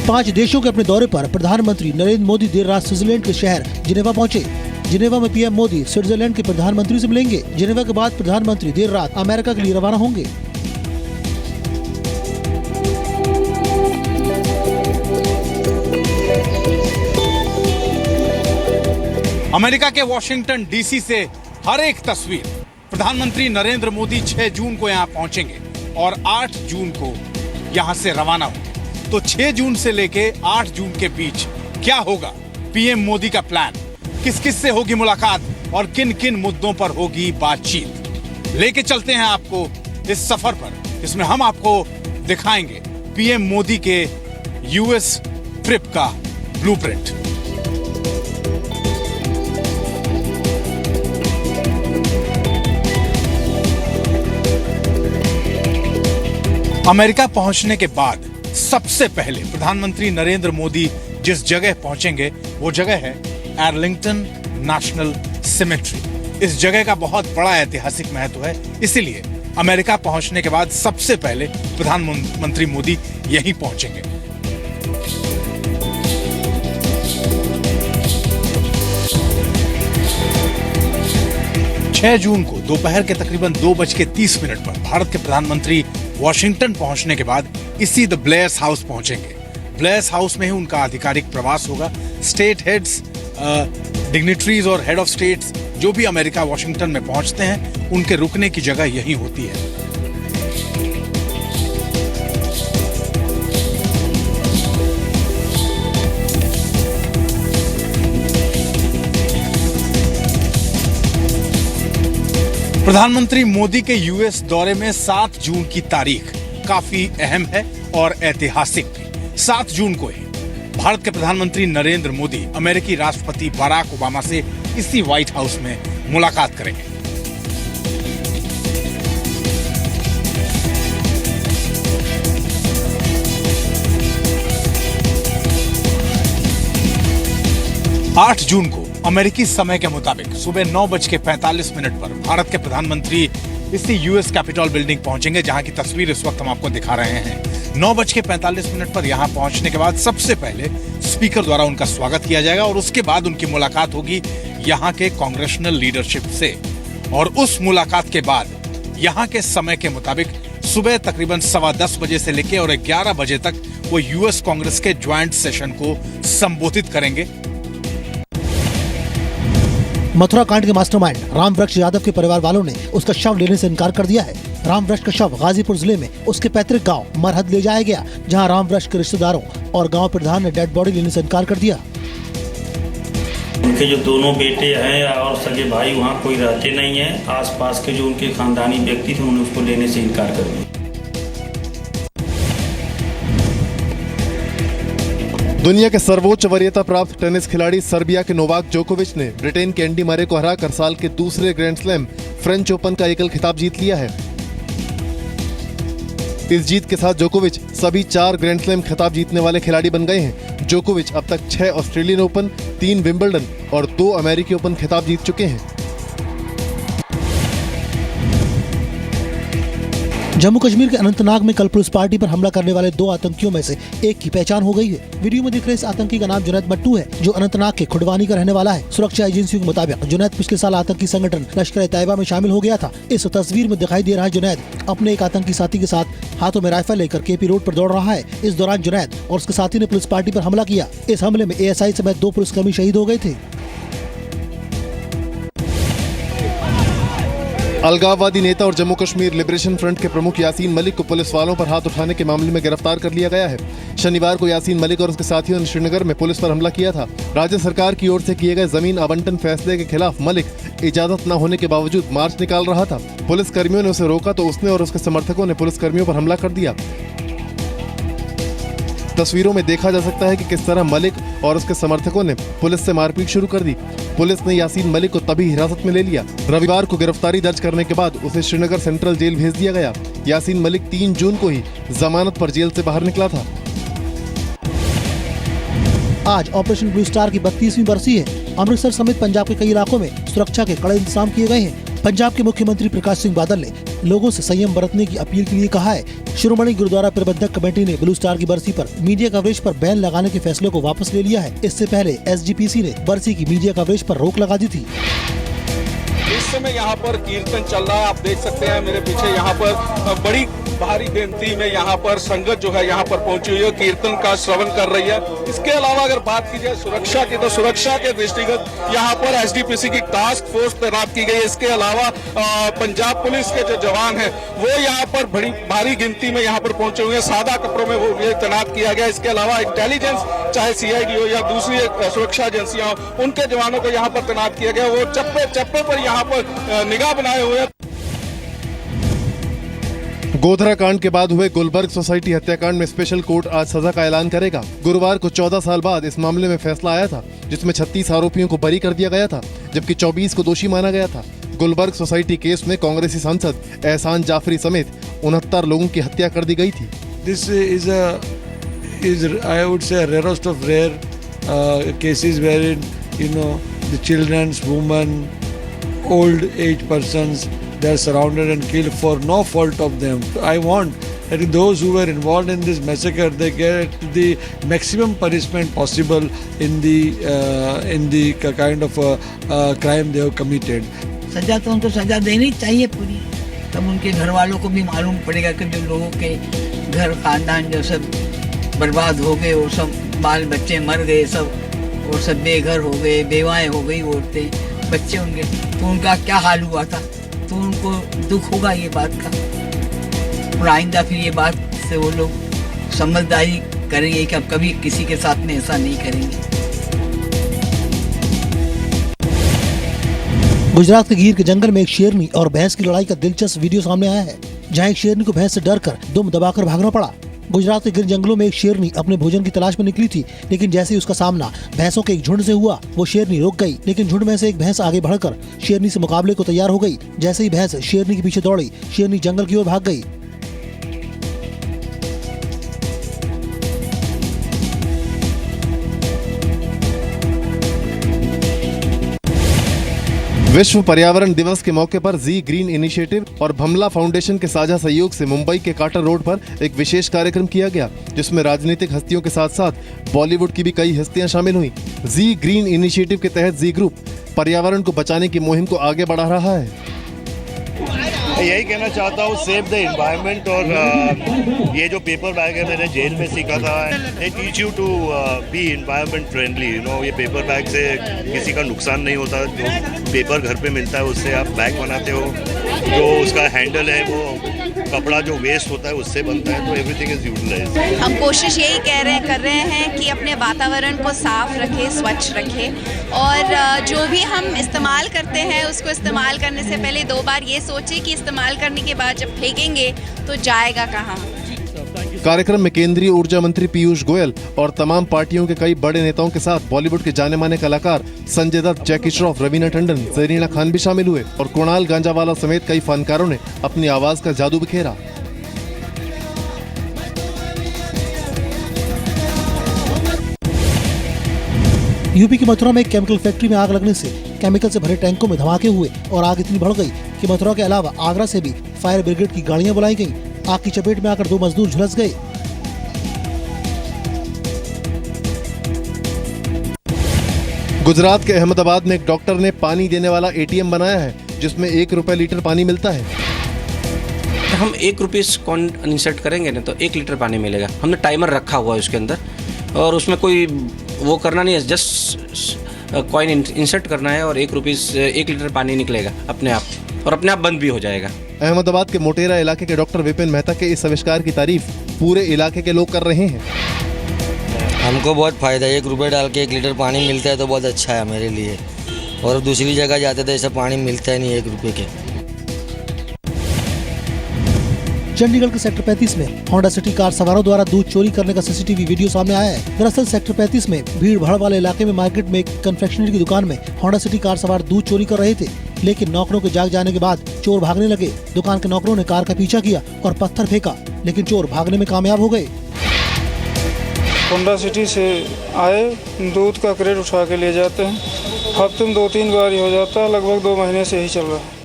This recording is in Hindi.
5 देशों के अपने दौरे पर प्रधानमंत्री नरेंद्र मोदी देर रात स्विट्जरलैंड के शहर जिनेवा पहुंचे। जिनेवा में पीएम मोदी स्विट्जरलैंड के प्रधानमंत्री से मिलेंगे। जिनेवा के बाद प्रधानमंत्री देर रात अमेरिका के लिए रवाना होंगे। अमेरिका के वॉशिंगटन डीसी से हर एक तस्वीर। प्रधानमंत्री नरेंद्र मोदी 6 जून को यहाँ पहुंचेंगे और 8 जून को यहाँ से रवाना होंगे। तो 6 जून से लेके 8 जून के बीच क्या होगा पीएम मोदी का प्लान, किस किस से होगी मुलाकात और किन किन मुद्दों पर होगी बातचीत, लेके चलते हैं आपको इस सफर पर। इसमें हम आपको दिखाएंगे पीएम मोदी के यूएस ट्रिप का ब्लूप्रिंट। अमेरिका पहुंचने के बाद सबसे पहले प्रधानमंत्री नरेंद्र मोदी जिस जगह पहुंचेंगे वो जगह है आर्लिंगटन नेशनल सिमेट्री। इस जगह का बहुत बड़ा ऐतिहासिक महत्व है, इसीलिए अमेरिका पहुंचने के बाद सबसे पहले प्रधानमंत्री मोदी यहीं पहुंचेंगे। छह जून को दोपहर के तकरीबन 2:30 पर भारत के प्रधानमंत्री वॉशिंगटन पहुंचने के बाद इसी द ब्लेयर्स हाउस पहुंचेंगे। ब्लेयर्स हाउस में ही उनका आधिकारिक प्रवास होगा। स्टेट हेड्स, डिग्निटरीज और हेड ऑफ स्टेट्स जो भी अमेरिका वॉशिंगटन में पहुंचते हैं उनके रुकने की जगह यही होती है। प्रधानमंत्री मोदी के यूएस दौरे में 7 जून की तारीख काफी अहम है और ऐतिहासिक भी। 7 जून को ही भारत के प्रधानमंत्री नरेंद्र मोदी अमेरिकी राष्ट्रपति बराक ओबामा से इसी व्हाइट हाउस में मुलाकात करेंगे। आठ जून को अमेरिकी समय के मुताबिक सुबह 9:45 पर भारत के प्रधानमंत्री इसी यूएस कैपिटल बिल्डिंग पहुंचेंगे, जहां की तस्वीर इस वक्त हम आपको दिखा रहे हैं। 9:45 पर यहां पहुंचने के बाद सबसे पहले स्पीकर द्वारा उनका स्वागत किया जाएगा और उसके बाद उनकी मुलाकात होगी यहां के कांग्रेशनल लीडरशिप से। और उस मुलाकात के बाद यहां के समय के मुताबिक सुबह तकरीबन 10:15 बजे से लेकर और 11 बजे तक वो यूएस कांग्रेस के ज्वाइंट सेशन को संबोधित करेंगे। मथुरा कांड के मास्टरमाइंड रामवृक्ष यादव के परिवार वालों ने उसका शव लेने से इनकार कर दिया है। रामवृक्ष का शव गाजीपुर जिले में उसके पैतृक गांव मरहद ले जाया गया, जहां रामवृक्ष के रिश्तेदारों और गांव प्रधान ने डेड बॉडी लेने से इनकार कर दिया। उनके जो दोनों बेटे हैं और सगे भाई वहाँ कोई रहते नहीं है। आसपास के जो उनके खानदानी व्यक्ति थे उन्होंने उसको लेने से इनकार कर दिया। दुनिया के सर्वोच्च वरीयता प्राप्त टेनिस खिलाड़ी सर्बिया के नोवाक जोकोविच ने ब्रिटेन के एंडी मरे को हराकर साल के दूसरे ग्रैंड स्लैम फ्रेंच ओपन का एकल खिताब जीत लिया है। इस जीत के साथ जोकोविच सभी 4 ग्रैंड स्लैम खिताब जीतने वाले खिलाड़ी बन गए हैं। जोकोविच अब तक 6 ऑस्ट्रेलियन ओपन, 3 विंबलडन और 2 अमेरिकी ओपन खिताब जीत चुके हैं। जम्मू कश्मीर के अनंतनाग में कल पुलिस पार्टी पर हमला करने वाले 2 आतंकियों में से एक की पहचान हो गई है। वीडियो में दिख रहे इस आतंकी का नाम जुनैद मट्टू है, जो अनंतनाग के खुडवानी का रहने वाला है। सुरक्षा एजेंसियों के मुताबिक जुनैद पिछले साल आतंकी संगठन लश्कर-ए-तैयबा में शामिल हो गया था। इस तस्वीर में दिखाई दे रहा है जुनैद अपने एक आतंकी साथी के साथ हाथों में राइफल लेकर केपी रोड पर दौड़ रहा है। इस दौरान जुनैद और उसके साथी ने पुलिस पार्टी पर हमला किया। इस हमले में एएसआई समेत 2 पुलिसकर्मी शहीद हो गए थे। अलगाववादी नेता और जम्मू कश्मीर लिबरेशन फ्रंट के प्रमुख यासीन मलिक को पुलिस वालों पर हाथ उठाने के मामले में गिरफ्तार कर लिया गया है। शनिवार को यासीन मलिक और उसके साथियों ने श्रीनगर में पुलिस पर हमला किया था। राज्य सरकार की ओर से किए गए जमीन आवंटन फैसले के खिलाफ मलिक इजाजत न होने के बावजूद मार्च निकाल रहा था। पुलिस कर्मियों ने उसे रोका तो उसने और उसके समर्थकों ने पुलिस कर्मियों पर हमला कर दिया। तस्वीरों में देखा जा सकता है कि किस तरह मलिक और उसके समर्थकों ने पुलिस से मारपीट शुरू कर दी। पुलिस ने यासीन मलिक को तभी हिरासत में ले लिया। रविवार को गिरफ्तारी दर्ज करने के बाद उसे श्रीनगर सेंट्रल जेल भेज दिया गया। यासीन मलिक 3 जून को ही जमानत पर जेल से बाहर निकला था। आज ऑपरेशन ब्लू स्टार की 32वीं बरसी है। अमृतसर समेत पंजाब के कई इलाकों में सुरक्षा के कड़े इंतजाम किए गए हैं। पंजाब के मुख्यमंत्री प्रकाश सिंह बादल ने लोगों से संयम बरतने की अपील के लिए कहा है। शिरोमणि गुरुद्वारा प्रबंधक कमेटी ने ब्लू स्टार की बरसी पर मीडिया कवरेज पर बैन लगाने के फैसले को वापस ले लिया है। इससे पहले SGPC ने बरसी की मीडिया कवरेज पर रोक लगा दी थी। इस समय यहाँ पर कीर्तन चल रहा है, आप देख सकते हैं मेरे पीछे यहाँ पर बड़ी भारी गिनती में यहाँ पर संगत जो है यहाँ पर पहुंची हुई है, कीर्तन का श्रवण कर रही है। इसके अलावा अगर बात की जाए सुरक्षा की, तो सुरक्षा के दृष्टिगत यहाँ पर SGPC की टास्क फोर्स तैनात की गई है। इसके अलावा पंजाब पुलिस के जो जवान हैं वो यहाँ पर बड़ी भारी गिनती में यहाँ पर पहुंचे हुए हैं, सादा कपड़ों में वो तैनात किया गया। इसके अलावा इंटेलिजेंस चाहे CID हो या दूसरी सुरक्षा एजेंसियां हो, उनके जवानों को यहाँ पर तैनात किया गया। वो चप्पे चप्पे पर यहाँ पर निगाह बनाए हुए हैं। गोधरा कांड के बाद हुए गुलबर्ग सोसाइटी हत्याकांड में स्पेशल कोर्ट आज सजा का ऐलान करेगा। गुरुवार को 14 साल बाद इस मामले में फैसला आया था, जिसमें 36 आरोपियों को बरी कर दिया गया था, जबकि 24 को दोषी माना गया था। गुलबर्ग सोसाइटी केस में कांग्रेसी सांसद एहसान जाफरी समेत 69 लोगों की हत्या कर दी गई थी। This is I would say a rarest of rare cases wherein the children, women, old age persons, they are surrounded and killed for no fault of them. I want that those who were involved in this massacre, they get the maximum punishment possible in the kind of crime they have committed. सजा तो उनको सजा देनी चाहिए पूरी, तब उनके घर वालों को भी मालूम पड़ेगा कि जो लोगों के घर खानदान जो सब बर्बाद हो गए, वो सब बाल बच्चे मर गए, सब वो सब बेघर हो गए, बेवाएं हो गई औरतें, बच्चे उनके, तो उनका क्या हाल हुआ था, तो उनको दुख होगा ये बात का। और आइंदा फिर ये बात से वो लोग समझदारी करेंगे कि अब कभी किसी के साथ में ऐसा नहीं करेंगे। गुजरात के गीर के जंगल में एक शेरनी और भैंस की लड़ाई का दिलचस्प वीडियो सामने आया है, जहां एक शेरनी को भैंस से डरकर दुम दबाकर भागना पड़ा। गुजरात के गिर जंगलों में एक शेरनी अपने भोजन की तलाश में निकली थी, लेकिन जैसे ही उसका सामना भैंसों के एक झुंड से हुआ, वो शेरनी रुक गई। लेकिन झुंड में से एक भैंस आगे बढ़कर शेरनी से मुकाबले को तैयार हो गई। जैसे ही भैंस शेरनी के पीछे दौड़ी, शेरनी जंगल की ओर भाग गई। विश्व पर्यावरण दिवस के मौके पर जी ग्रीन इनिशिएटिव और भमला फाउंडेशन के साझा सहयोग से मुंबई के काटर रोड पर एक विशेष कार्यक्रम किया गया, जिसमें राजनीतिक हस्तियों के साथ साथ बॉलीवुड की भी कई हस्तियां शामिल हुई। जी ग्रीन इनिशिएटिव के तहत जी ग्रुप पर्यावरण को बचाने की मुहिम को आगे बढ़ा रहा है। यही कहना चाहता हूँ, सेव द एनवायरनमेंट। और ये जो पेपर बैग है मैंने जेल में सीखा था, they teach you to be environment friendly. ये पेपर बैग से किसी का नुकसान नहीं होता। जो पेपर घर पे मिलता है उससे आप बैग बनाते हो, जो उसका हैंडल है वो कपड़ा जो वेस्ट होता है उससे बनता है, तो एवरीथिंग इज यूटिलाइज्ड। हम कोशिश यही कर रहे हैं कि अपने वातावरण को साफ रखें, स्वच्छ रखें, और जो भी हम इस्तेमाल करते हैं उसको इस्तेमाल करने से पहले 2 बार ये सोचें कि इस्तेमाल करने के बाद जब फेंकेंगे तो जाएगा कहाँ। कार्यक्रम में केंद्रीय ऊर्जा मंत्री पीयूष गोयल और तमाम पार्टियों के कई बड़े नेताओं के साथ बॉलीवुड के जाने माने कलाकार संजय दत्त, जैकी श्रॉफ, रवीना टंडन, जरीना खान भी शामिल हुए और कुणाल गांजावाला समेत कई फनकारों ने अपनी आवाज का जादू बिखेरा। यूपी की मथुरा में एक केमिकल फैक्ट्री में आग लगने से केमिकल से भरे टैंकों में धमाके हुए और आग इतनी बढ़ गई कि मथुरा के अलावा आगरा से भी फायर ब्रिगेड की गाड़ियां बुलाई गईं। आग की चपेट में आकर 2 मजदूर झुलस गए। गुजरात के अहमदाबाद में एक डॉक्टर ने पानी देने वाला ATM बनाया है, जिसमें 1 रुपए लीटर पानी मिलता है। हम 1 रुपये कॉइन इंसर्ट करेंगे ना तो 1 लीटर पानी मिलेगा। हमने टाइमर रखा हुआ है उसके अंदर, और उसमें कोई वो करना नहीं है, जस्ट कॉइन इंसर्ट करना है और 1 लीटर पानी निकलेगा अपने आप, और अपने आप बंद भी हो जाएगा। अहमदाबाद के मोटेरा इलाके के डॉक्टर विपिन मेहता के इस आविष्कार की तारीफ पूरे इलाके के लोग कर रहे हैं। हमको बहुत फायदा है, 1 रुपये डाल के 1 लीटर पानी मिलता है तो बहुत अच्छा है मेरे लिए। और दूसरी जगह जाते तो ऐसा पानी मिलता ही नहीं 1 रुपये के। चंडीगढ़ के सेक्टर 35 में होंडा सिटी कार सवारों द्वारा दूध चोरी करने का CCTV वीडियो सामने आया है। दरअसल सेक्टर 35 में भीड़ भाड़ वाले इलाके में मार्केट में एक कन्फेक्शनरी की दुकान में होंडा सिटी कार सवार दूध चोरी कर रहे थे, लेकिन नौकरों के जाग जाने के बाद चोर भागने लगे। दुकान के नौकरों ने कार का पीछा किया और पत्थर फेंका, लेकिन चोर भागने में कामयाब हो गए। होंडा सिटी से आए, दूध का क्रेट उठा के ले जाते हैं। हफ्ते में 2-3 बार हो जाता है, लगभग 2 महीने से ही चल रहा है।